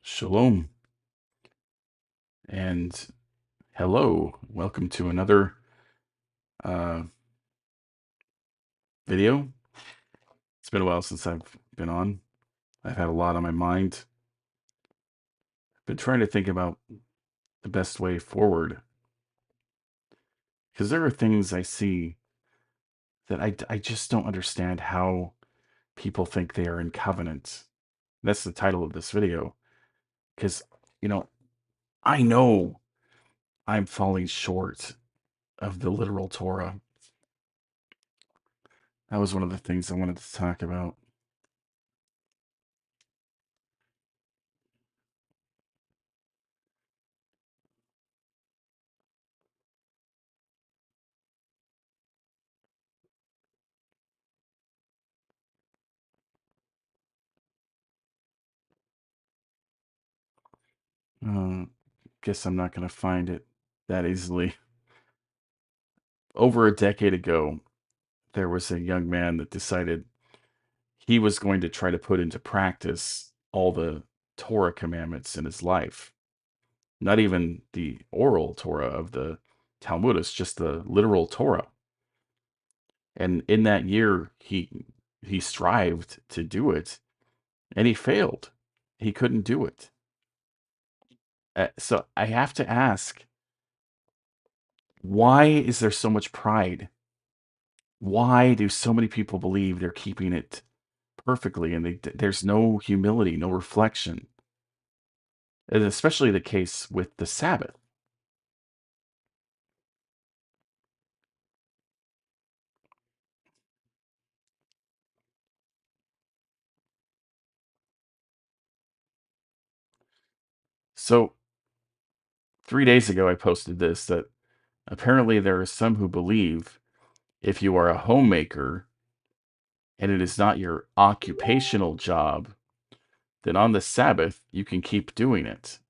Shalom and hello. Welcome to another uh, video. It's been a while since I've been on. I've had a lot on my mind. I've been trying to think about the best way forward because there are things I see that I just don't understand how people think they are in covenant. That's the title of this video because, you know, I know I'm falling short of the literal Torah. That was one of the things I wanted to talk about. Uh, guess I'm not going to find it that easily. Over a decade ago, there was a young man that decided he was going to try to put into practice all the Torah commandments in his life. Not even the oral Torah of the Talmudists, just the literal Torah. And in that year, he strived to do it, and he failed. He couldn't do it. So I have to ask, why is there so much pride? Why do so many people believe they're keeping it perfectly and there's no humility, no reflection? And especially the case with the Sabbath. So 3 days ago, I posted this that apparently there are some who believe if you are a homemaker and it is not your occupational job, then on the Sabbath, you can keep doing it.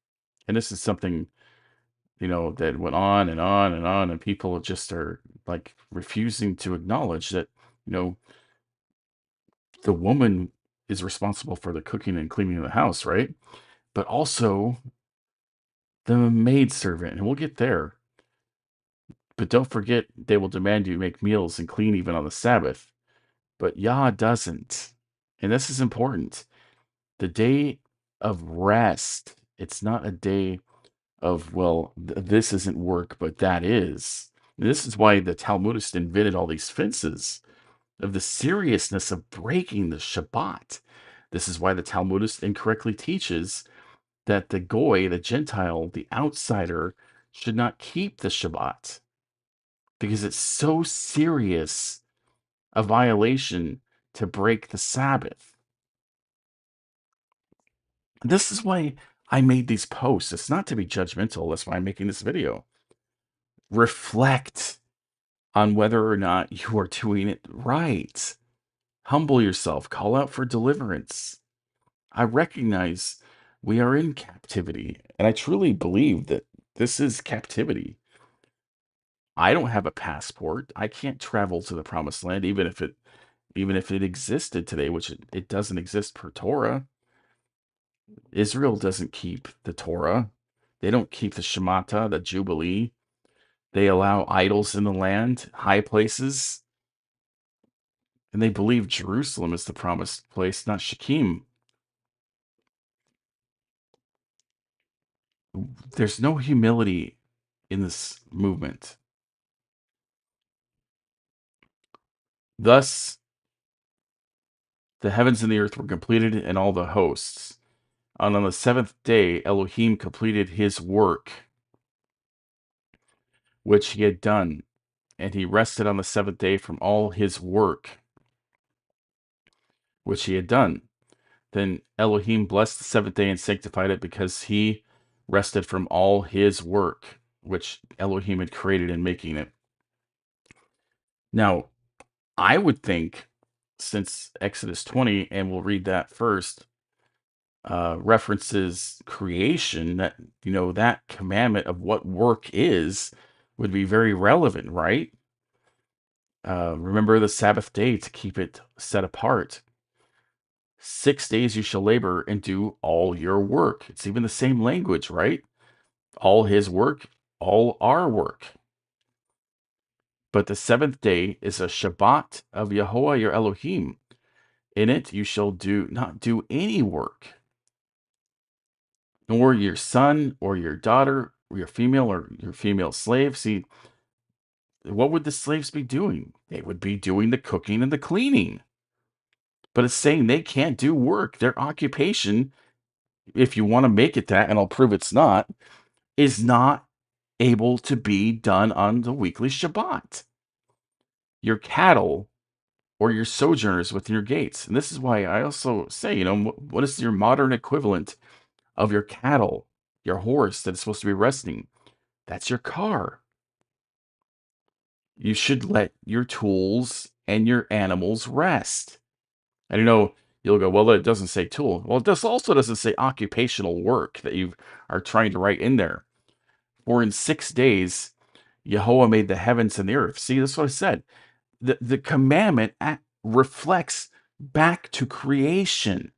And this is something, that went on and on and on, and people just are like refusing to acknowledge that, you know, the woman is responsible for the cooking and cleaning of the house, right? But also the maidservant, and we'll get there. But don't forget, they will demand you make meals and clean even on the Sabbath. But Yah doesn't. And this is important. The day of rest, it's not a day of, well, this isn't work, but that is. And this is why the Talmudists invented all these fences of the seriousness of breaking the Shabbat. This is why the Talmudist incorrectly teaches that the goy, the Gentile, the outsider, should not keep the Shabbat because it's so serious a violation to break the Sabbath. This is why I made these posts. It's not to be judgmental. That's why I'm making this video. Reflect on whether or not you are doing it right. Humble yourself. Call out for deliverance. I recognize we are in captivity, and I truly believe that this is captivity. I don't have a passport. I can't travel to the promised land, even if it existed today, which it doesn't exist per Torah. Israel doesn't keep the Torah. They don't keep the Shemitah, the Jubilee. They allow idols in the land, high places, and they believe Jerusalem is the promised place, not Shechem. There's no humility in this movement. Thus, the heavens and the earth were completed and all the hosts. And on the seventh day, Elohim completed his work which he had done, and he rested on the seventh day from all his work which he had done. Then Elohim blessed the seventh day and sanctified it because he rested from all his work which Elohim had created in making it. Now, I would think, since Exodus 20, and we'll read that first, references creation, that that commandment of what work is would be very relevant, right? Remember the Sabbath day to keep it set apart. 6 days you shall labor and do all your work. It's even the same language, right? All his work, all our work. But the seventh day is a Shabbat of Yahweh your Elohim. In it you shall not do any work, nor your son or your daughter or your female slave. See, what would the slaves be doing? They would be doing the cooking and the cleaning. But it's saying they can't do work. Their occupation, if you want to make it that, and I'll prove it's not, is not able to be done on the weekly Shabbat. Your cattle or your sojourners within your gates. And this is why I also say, what is your modern equivalent of your cattle, your horse that is supposed to be resting? That's your car. You should let your tools and your animals rest. And you'll go, well, it doesn't say tool. Well, this also doesn't say occupational work that you are trying to write in there. For in 6 days, Jehovah made the heavens and the earth. See, that's what I said. The commandment reflects back to creation.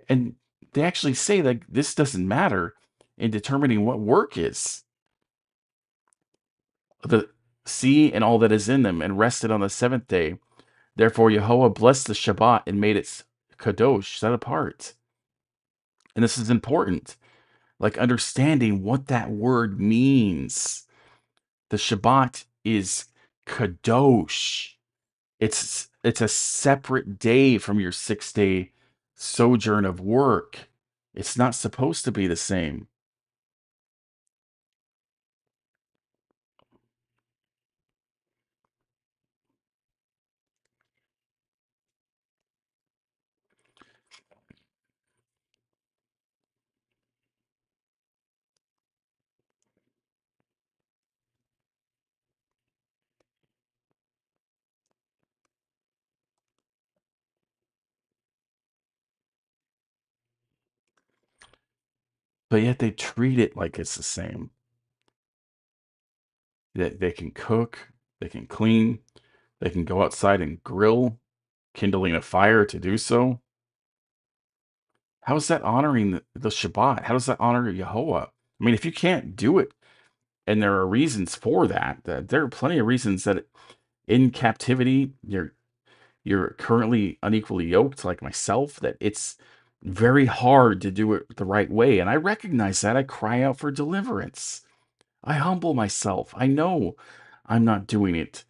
And they actually say that this doesn't matter in determining what work is. The sea and all that is in them, and rested on the seventh day. Therefore, Jehovah blessed the Shabbat and made it kadosh, set apart. And this is important, like understanding what that word means. The Shabbat is kadosh. It's a separate day from your 6 day sojourn of work. It's not supposed to be the same. But yet they treat it like it's the same. They can cook, they can clean, they can go outside and grill, kindling a fire to do so. How is that honoring the Shabbat? How does that honor Yehovah? I mean, if you can't do it, and there are reasons for that there are plenty of reasons that in captivity you're currently unequally yoked, like myself, that it's very hard to do it the right way. And I recognize that. I cry out for deliverance. I humble myself. I know I'm not doing it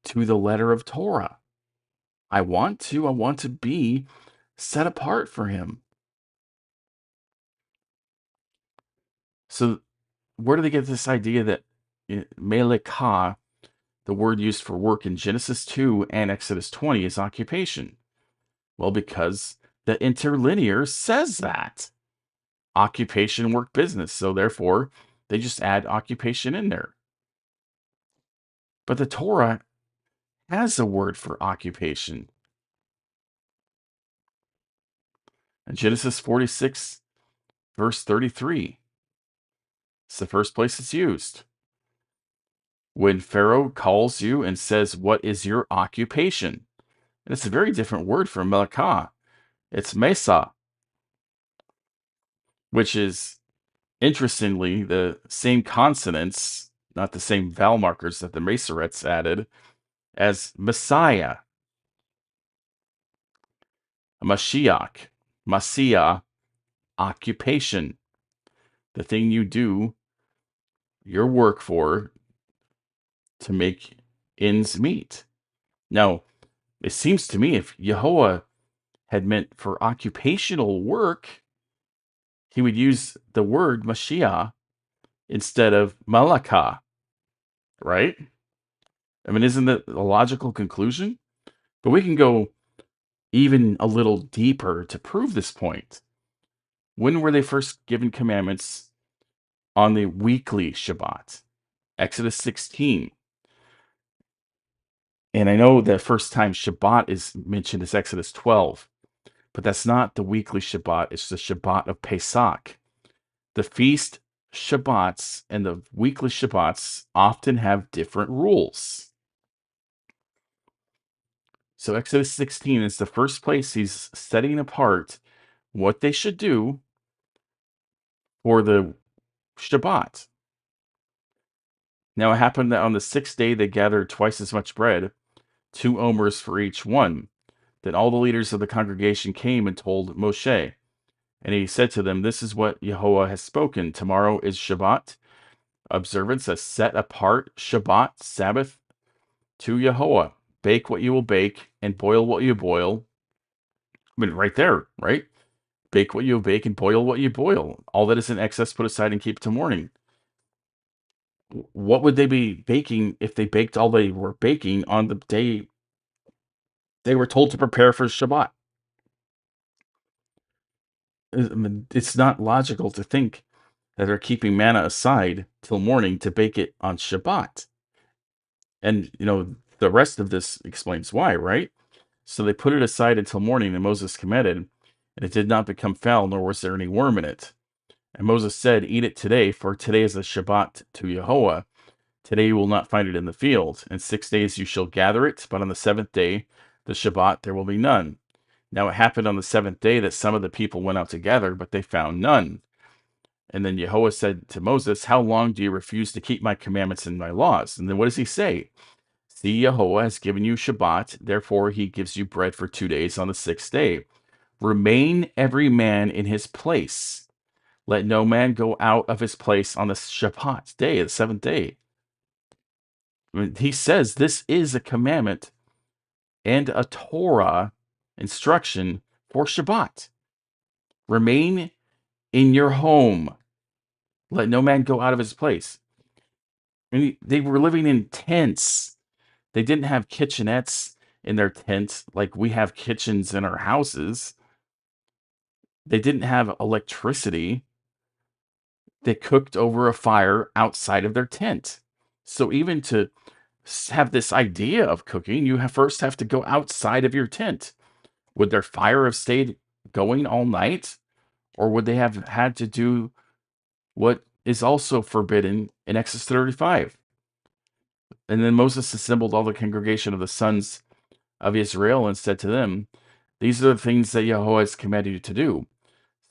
to the letter of Torah. I want to be set apart for him. So where do they get this idea that melekah, the word used for work in Genesis 2 and Exodus 20, is occupation? Well, because the interlinear says that. Occupation, work, business. So therefore, they just add occupation in there. But the Torah has a word for occupation. In Genesis 46, verse 33, it's the first place it's used. When Pharaoh calls you and says, "What is your occupation?" And it's a very different word from melekah. It's mesa, which is interestingly the same consonants, not the same vowel markers that the Masoretes added, as Messiah, Mashiach, Messiah, occupation, the thing you do your work for to make ends meet. Now, it seems to me if Yehovah had meant for occupational work, he would use the word Mashiach instead of Malakah, right? I mean, isn't that a logical conclusion? But we can go even a little deeper to prove this point. When were they first given commandments on the weekly Shabbat? Exodus 16. And I know the first time Shabbat is mentioned is Exodus 12, but that's not the weekly Shabbat. It's the Shabbat of Pesach. The feast Shabbats and the weekly Shabbats often have different rules. So Exodus 16 is the first place he's setting apart what they should do for the Shabbat. Now it happened that on the sixth day they gathered twice as much bread, 2 omers for each one. Then all the leaders of the congregation came and told Moshe. And he said to them, "This is what Yahweh has spoken. Tomorrow is Shabbat observance, a set apart Shabbat, Sabbath to Yahweh. Bake what you will bake and boil what you boil." I mean, right there, right? Bake what you bake and boil what you boil. All that is in excess, put aside and keep to morning. What would they be baking if they baked all they were baking on the day they were told to prepare for Shabbat? I mean, it's not logical to think that they're keeping manna aside till morning to bake it on Shabbat. And, the rest of this explains why, right? So they put it aside until morning, and Moses commanded, and it did not become foul, nor was there any worm in it. And Moses said, "Eat it today, for today is a Shabbat to Yahweh. Today you will not find it in the field. In 6 days you shall gather it, but on the seventh day, the Shabbat, there will be none." Now it happened on the seventh day that some of the people went out to gather, but they found none. And then Yahweh said to Moses, "How long do you refuse to keep my commandments and my laws?" And then what does he say? "See, Yahweh has given you Shabbat, therefore he gives you bread for 2 days on the sixth day. Remain every man in his place. Let no man go out of his place on the Shabbat day, the seventh day." I mean, he says this is a commandment and a Torah instruction for Shabbat. Remain in your home. Let no man go out of his place. And they were living in tents. They didn't have kitchenettes in their tents like we have kitchens in our houses. They didn't have electricity. They cooked over a fire outside of their tent. So even to have this idea of cooking, you first have to go outside of your tent. Would their fire have stayed going all night? Or would they have had to do what is also forbidden in Exodus 35? And then Moses assembled all the congregation of the sons of Israel and said to them, "These are the things that Yahweh has commanded you to do.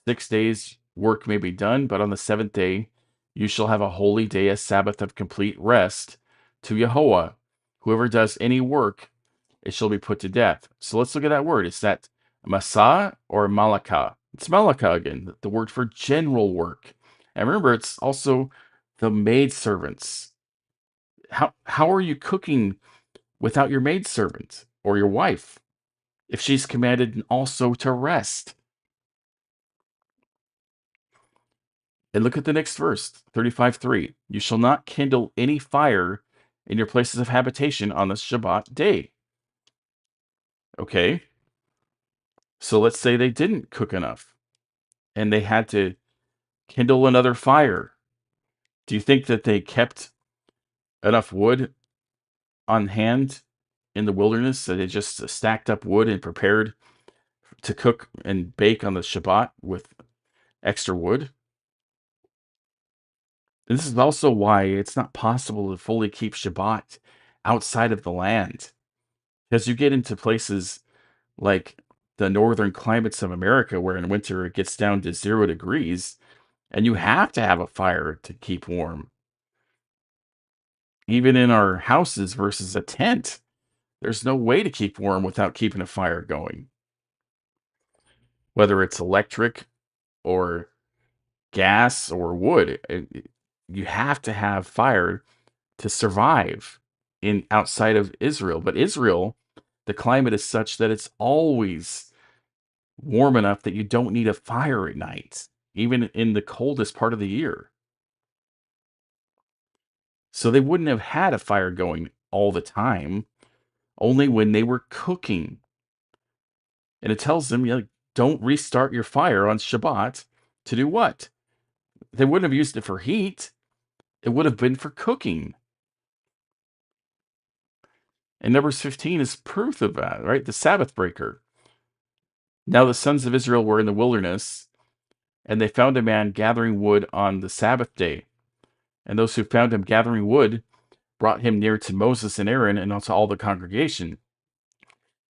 6 days work may be done, but on the seventh day you shall have a holy day, a Sabbath of complete rest to Yahweh. Whoever does any work, it shall be put to death." So let's look at that word. Is that Masa or Malaka? It's Malaka again, the word for general work. And remember, it's also the maidservants. How are you cooking without your maidservant or your wife if she's commanded also to rest? And look at the next verse, 35:3. "You shall not kindle any fire in your places of habitation on the Shabbat day." Okay, so let's say they didn't cook enough and they had to kindle another fire. Do you think that they kept enough wood on hand in the wilderness, that they just stacked up wood and prepared to cook and bake on the Shabbat with extra wood? And this is also why it's not possible to fully keep Shabbat outside of the land. Because you get into places like the northern climates of America, where in winter it gets down to 0 degrees, and you have to have a fire to keep warm. Even in our houses versus a tent, there's no way to keep warm without keeping a fire going, whether it's electric or gas or wood. You have to have fire to survive in outside of Israel. But Israel, the climate is such that it's always warm enough that you don't need a fire at night, even in the coldest part of the year. So they wouldn't have had a fire going all the time, only when they were cooking. And it tells them, don't restart your fire on Shabbat to do what? They wouldn't have used it for heat. It would have been for cooking. And Numbers 15 is proof of that, right? The Sabbath breaker. Now the sons of Israel were in the wilderness, and they found a man gathering wood on the Sabbath day. And those who found him gathering wood brought him near to Moses and Aaron and to all the congregation.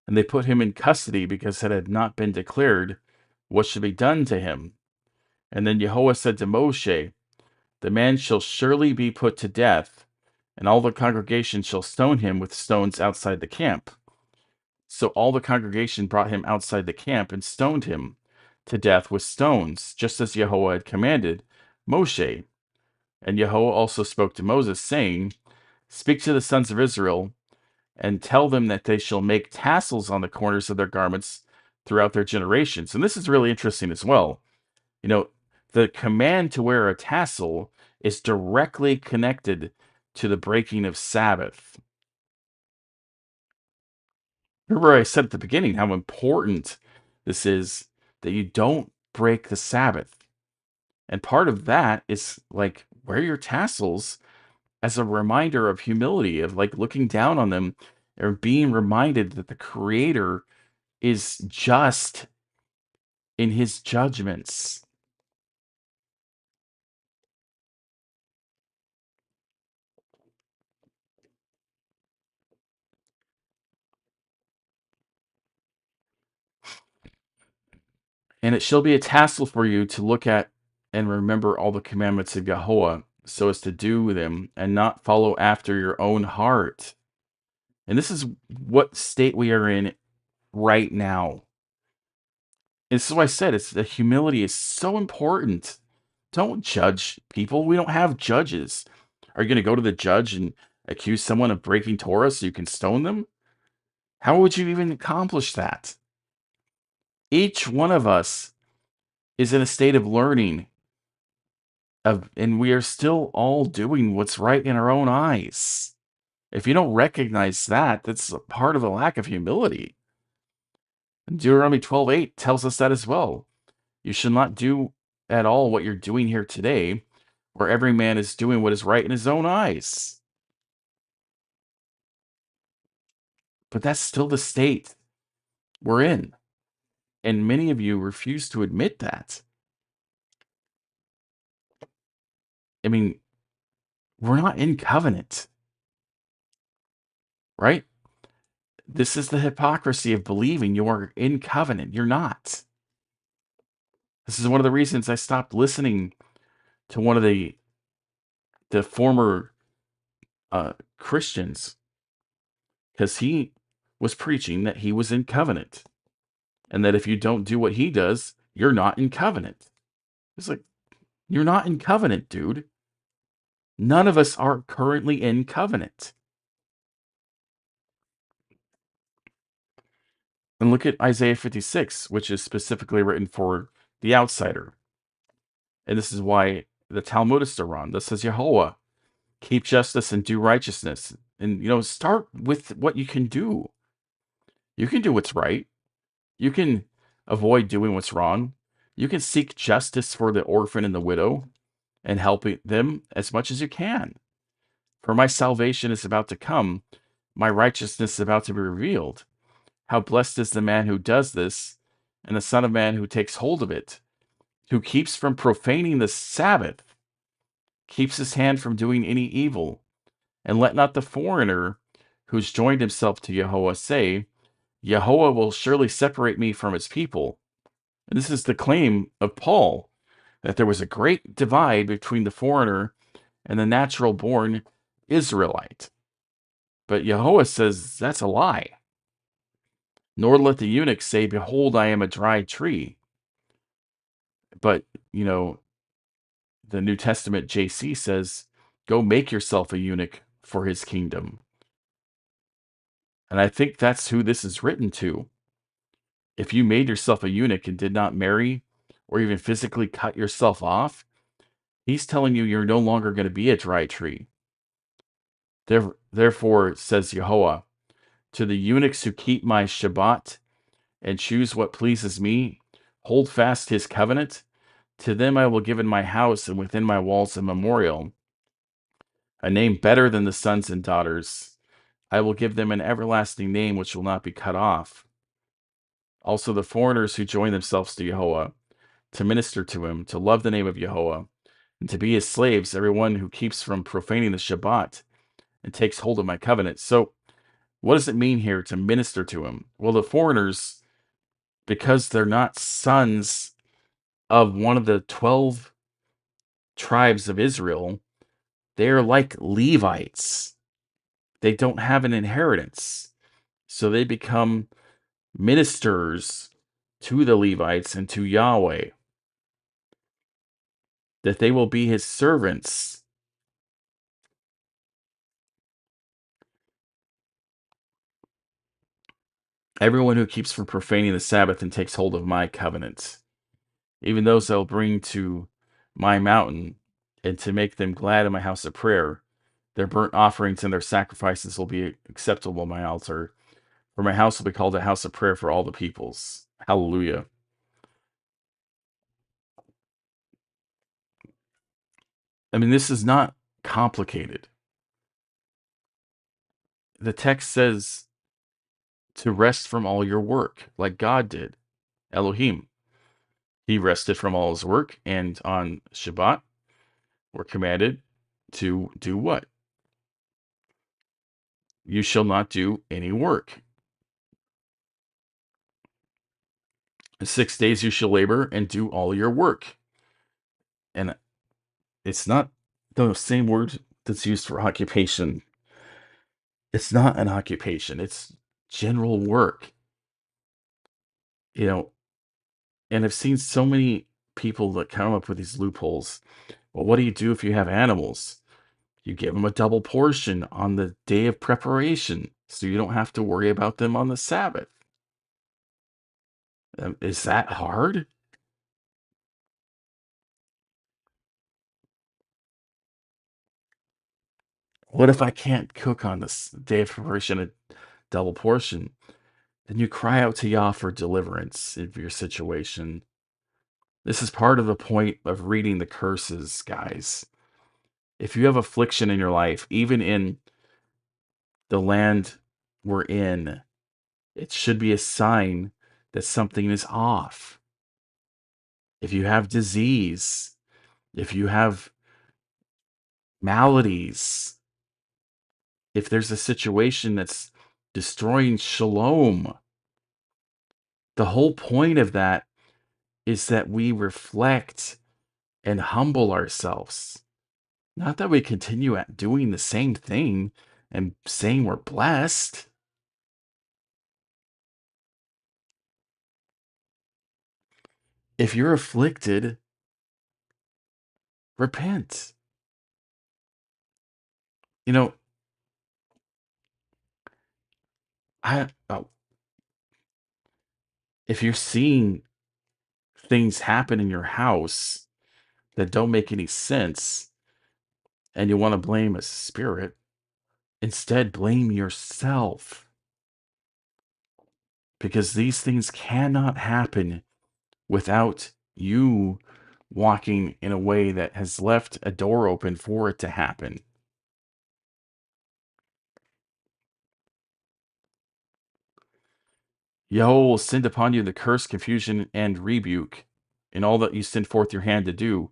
And they put him in custody because it had not been declared what should be done to him. And then Yahweh said to Moshe, the man shall surely be put to death, and all the congregation shall stone him with stones outside the camp. So all the congregation brought him outside the camp and stoned him to death with stones, just as Yahweh had commanded Moshe. And Yahweh also spoke to Moses, saying, speak to the sons of Israel, and tell them that they shall make tassels on the corners of their garments throughout their generations. And this is really interesting as well. You know, the command to wear a tassel is directly connected to the breaking of Sabbath. Remember, I said at the beginning how important this is, that you don't break the Sabbath. And part of that is like wear your tassels as a reminder of humility, of like looking down on them or being reminded that the Creator is just in his judgments. And it shall be a tassel for you to look at and remember all the commandments of Yahweh, so as to do them and not follow after your own heart. And this is what state we are in right now. And so I said, it's the humility is so important. Don't judge people. We don't have judges. Are you going to go to the judge and accuse someone of breaking Torah so you can stone them? How would you even accomplish that? Each one of us is in a state of learning and we are still all doing what's right in our own eyes. If you don't recognize that, that's a part of a lack of humility. And Deuteronomy 12:8 tells us that as well. You shall not do at all what you're doing here today, where every man is doing what is right in his own eyes. But that's still the state we're in. And many of you refuse to admit that. I mean, we're not in covenant, right? This is the hypocrisy of believing you're in covenant. You're not. This is one of the reasons I stopped listening to one of the former Christians, because he was preaching that he was in covenant and that if you don't do what he does, you're not in covenant. It's like, you're not in covenant, dude. None of us are currently in covenant. And look at Isaiah 56, which is specifically written for the outsider. And this is why the Talmudists are on. This says Yahweh, keep justice and do righteousness. And, start with what you can do. You can do what's right. You can avoid doing what's wrong. You can seek justice for the orphan and the widow and help them as much as you can. For my salvation is about to come, my righteousness is about to be revealed. How blessed is the man who does this, and the Son of Man who takes hold of it, who keeps from profaning the Sabbath, keeps his hand from doing any evil. And let not the foreigner who's joined himself to Yahweh say, Yahweh will surely separate me from his people. And this is the claim of Paul, that there was a great divide between the foreigner and the natural born Israelite. But Yahweh says that's a lie. Nor let the eunuch say, behold, I am a dry tree. But, the New Testament JC says, go make yourself a eunuch for his kingdom. And I think that's who this is written to. If you made yourself a eunuch and did not marry or even physically cut yourself off, he's telling you you're no longer going to be a dry tree. Therefore, says Yahweh, to the eunuchs who keep my Shabbat and choose what pleases me, hold fast his covenant. To them I will give in my house and within my walls a memorial, a name better than the sons and daughters. I will give them an everlasting name which will not be cut off. Also the foreigners who join themselves to Yahweh, to minister to him, to love the name of Yahweh, and to be his slaves, everyone who keeps from profaning the Shabbat and takes hold of my covenant. So What does it mean here to minister to him? Well, the foreigners, because they're not sons of one of the 12 tribes of Israel, they're like Levites. They don't have an inheritance. So they become ministers to the Levites and to Yahweh, that they will be his servants. Everyone who keeps from profaning the Sabbath and takes hold of my covenant, even those I will bring to my mountain, and to make them glad in my house of prayer. Their burnt offerings and their sacrifices will be acceptable on my altar, for my house will be called a house of prayer for all the peoples. Hallelujah. I mean, this is not complicated. The text says to rest from all your work, like God did, Elohim. He rested from all his work, and on Shabbat, we're commanded to do what? You shall not do any work. 6 days you shall labor and do all your work. And it's not the same word that's used for occupation. It's not an occupation, it's general work. You know, and I've seen so many people that come up with these loopholes. Well, what do you do if you have animals? You give them a double portion on the day of preparation so you don't have to worry about them on the Sabbath. Is that hard? What if I can't cook on this day of preparation a double portion? Then you cry out to Yah for deliverance in your situation. This is part of the point of reading the curses, guys. If you have affliction in your life, even in the land we're in, it should be a sign that something is off. If you have disease, if you have maladies, if there's a situation that's destroying shalom, the whole point of that is that we reflect and humble ourselves. Not that we continue at doing the same thing and saying we're blessed. If you're afflicted, repent. You know, I if you're seeing things happen in your house that don't make any sense and you want to blame a spirit, instead blame yourself, because these things cannot happen without you walking in a way that has left a door open for it to happen. Yahweh will send upon you the curse, confusion, and rebuke in all that you send forth your hand to do,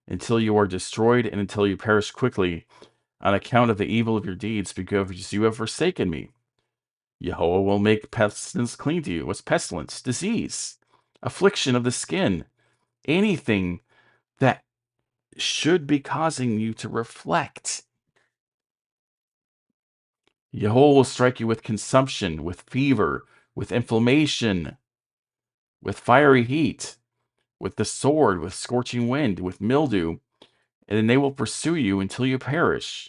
until you are destroyed and until you perish quickly on account of the evil of your deeds, because you have forsaken me. Yahweh will make pestilence clean to you. What's pestilence? Disease, affliction of the skin, anything that should be causing you to reflect. Yahweh will strike you with consumption, with fever, with inflammation, with fiery heat, with the sword, with scorching wind, with mildew, and then they will pursue you until you perish.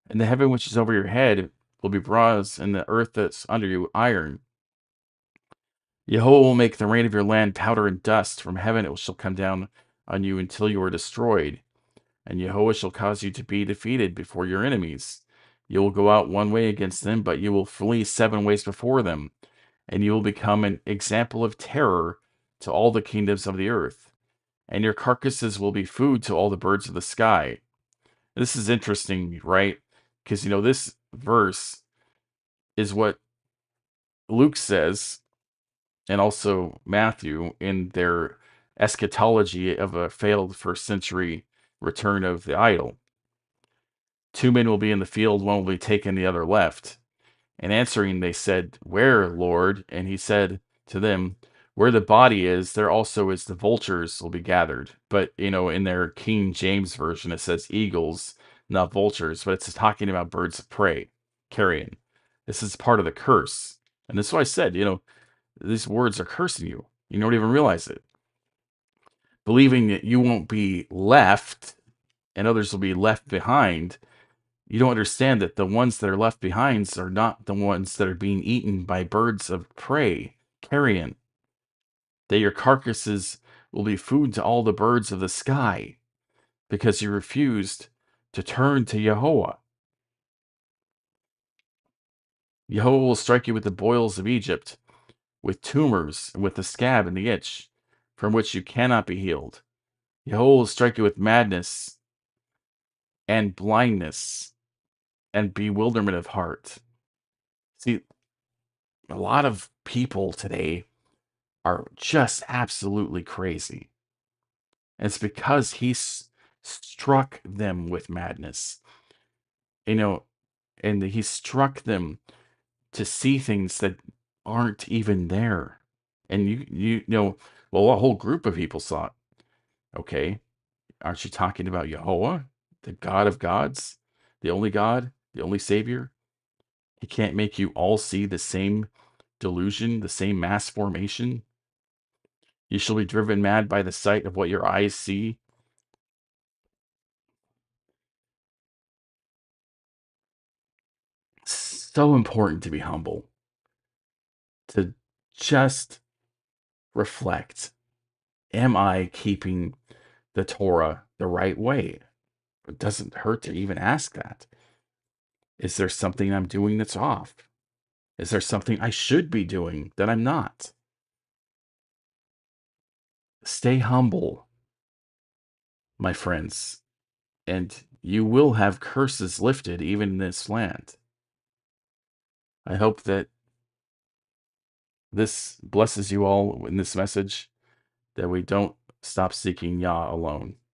And the heaven which is over your head will be bronze, and the earth that's under you iron. Yahweh will make the rain of your land powder and dust. From heaven it shall come down on you until you are destroyed. And Yahweh shall cause you to be defeated before your enemies. You will go out one way against them, but you will flee 7 ways before them. And you will become an example of terror to all the kingdoms of the earth. And your carcasses will be food to all the birds of the sky. This is interesting, right? Because, this verse is what Luke says, and also Matthew, in their eschatology of a failed first century return of the idol. 2 men will be in the field, one will be taken, the other left. And answering, they said, "Where, Lord?" And he said to them, "Where the body is, there also is the vultures will be gathered." But, in their King James version, it says eagles, not vultures, but it's talking about birds of prey, carrion. This is part of the curse. And this is why I said, these words are cursing you. You don't even realize it. Believing that you won't be left and others will be left behind, you don't understand that the ones that are left behind are not the ones that are being eaten by birds of prey, carrion. That your carcasses will be food to all the birds of the sky because you refused to turn to Yahweh. Yahweh will strike you with the boils of Egypt, with tumors, and with the scab and the itch, from which you cannot be healed. Yahweh will strike you with madness and blindness and bewilderment of heart. See, a lot of people today are just absolutely crazy. And it's because struck them with madness, you know, and he struck them to see things that aren't even there. And well, a whole group of people saw it. Okay, aren't you talking about Yahweh, the God of gods, the only God, the only Savior? He can't make you all see the same delusion, the same mass formation. You shall be driven mad by the sight of what your eyes see. So important to be humble, to just reflect. Am I keeping the Torah the right way? It doesn't hurt to even ask that. Is there something I'm doing that's off? Is there something I should be doing that I'm not? Stay humble, my friends, and you will have curses lifted even in this land. I hope that this blesses you all in this message, that we don't stop seeking Yah alone.